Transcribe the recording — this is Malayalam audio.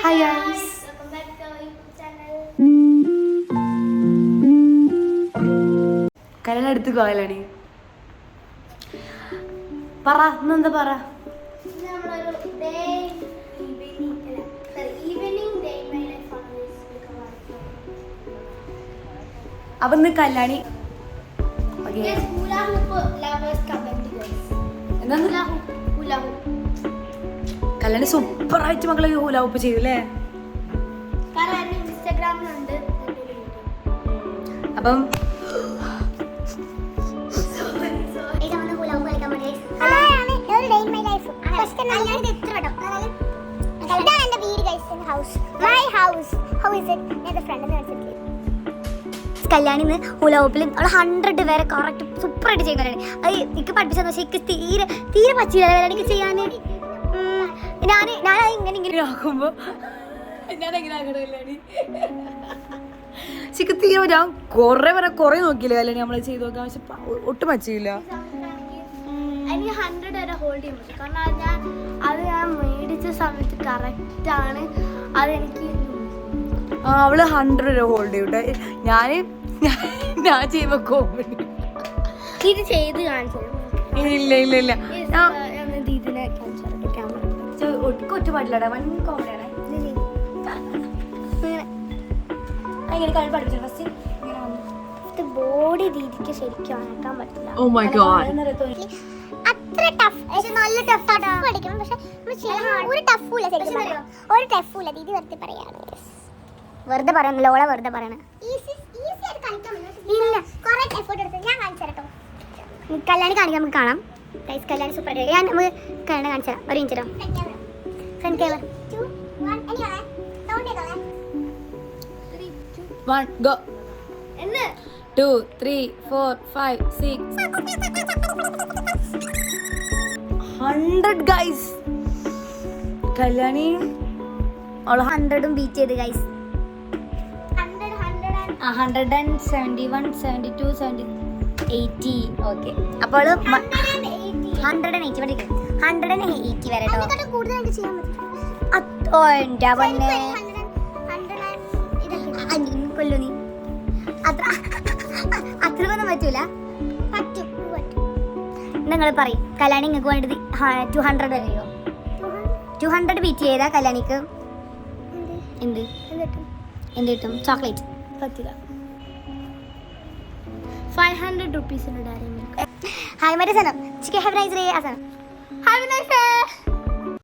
ഹായ് ഗൈസ്, കല്യാണം എടുത്ത് പോയാലടി പറ, ഇന്നെന്താ പറ. അപ്പൊ ഇന്ന് കല്യാണി കല്യാണി സൂപ്പർ ആയിട്ട് മക്കളെ ഹൂല ഹൂപ്പ് ചെയ്യൂലേ. അപ്പം കല്യാണിന്ന് ഹുലാഹൂപ്പിൽ അവൾ 100 പേരെ കറക്റ്റ് സൂപ്പറായിട്ട് ചെയ്യുന്നവരാണ്. അത് എനിക്ക് പഠിപ്പിച്ചെന്ന് വെച്ചാൽ എനിക്ക് തീരെ പറ്റില്ല എനിക്ക് ചെയ്യാൻ. ഞാൻ ഇങ്ങനെ ആക്കുമ്പോ ഞാൻ എങ്ങനെ ആക്കണ കല്യാണി ചിക്ക് തീരെ ഞാൻ കൊറേ നോക്കിയില്ല കല്യാണി നമ്മളെ ചെയ്ത് നോക്കാൻ. പക്ഷെ ഒട്ടും പറ്റിയില്ല. എനിക്ക് 100 വരെ ഹോൾഡ് ചെയ്യാൻ പറ്റും. കാരണം ഞാൻ മേടിച്ച സമയത്ത് കറക്റ്റ് ആണ്. അതെനിക്ക് അവള് 100 വരെ ഹോൾഡ് ചെയ്യൂട്ടെ. ഞാൻ ചെയ്യുമ്പോ കോമഡി ഇത് ചെയ്ത് കാണിച്ചു. ഇല്ല ഇതിനെ കാണിച്ചു ഒറ്റ പാടില്ലടാ, വൺ കോമഡിയാണ്. ബോഡി രീതിക്ക് ശരിക്കും അനക്കാൻ പറ്റില്ല. Oh my God. അത്ര ടഫ്, നല്ല ടഫാണ് പഠിക്കണം. പക്ഷെ ഒരു ടഫൂല, ഒരു ടഫൂല. ദീദി വെറുതെ പറയാണ്, വെറുതെ പറയുന്നില്ല, ഓളെ വെറുതെ പറയണേ. ഇല്ല, കുറെ എഫേർട്ട് എടുത്ത് ഞാൻ കാണിച്ചു തരട്ടോ. കല്യാണി കാണിക്കാൻ നമുക്ക് കാണാം. കല്യാണി സൂപ്പർ. ഞാൻ നമുക്ക് കല്യാണി കാണിച്ചു തരാം. ഒരു ഇഞ്ചിട്ടോ front camera 2 1 1 go 2 3 4 5 6 100 guys. Kalyani അവൾ 100 ബീറ്റ് ചെയ്ത് ഗൈസ്. 171 72 70 80 ഓക്കെ. അപ്പോൾ 180 വരെ കൊല്ലു നീ. അത്രയൊന്നും പറ്റൂല. നിങ്ങൾ പറയും കല്യാണി നിങ്ങൾക്ക് വേണ്ടത് 200 വരെയോ? 200 ബീറ്റ് ചെയ്താ കല്യാണിക്ക് എന്ത് കിട്ടും? ചോക്ലേറ്റ് പറ്റില്ല. 500 rupees. Hi, my dear. Have a nice day. Have a nice day.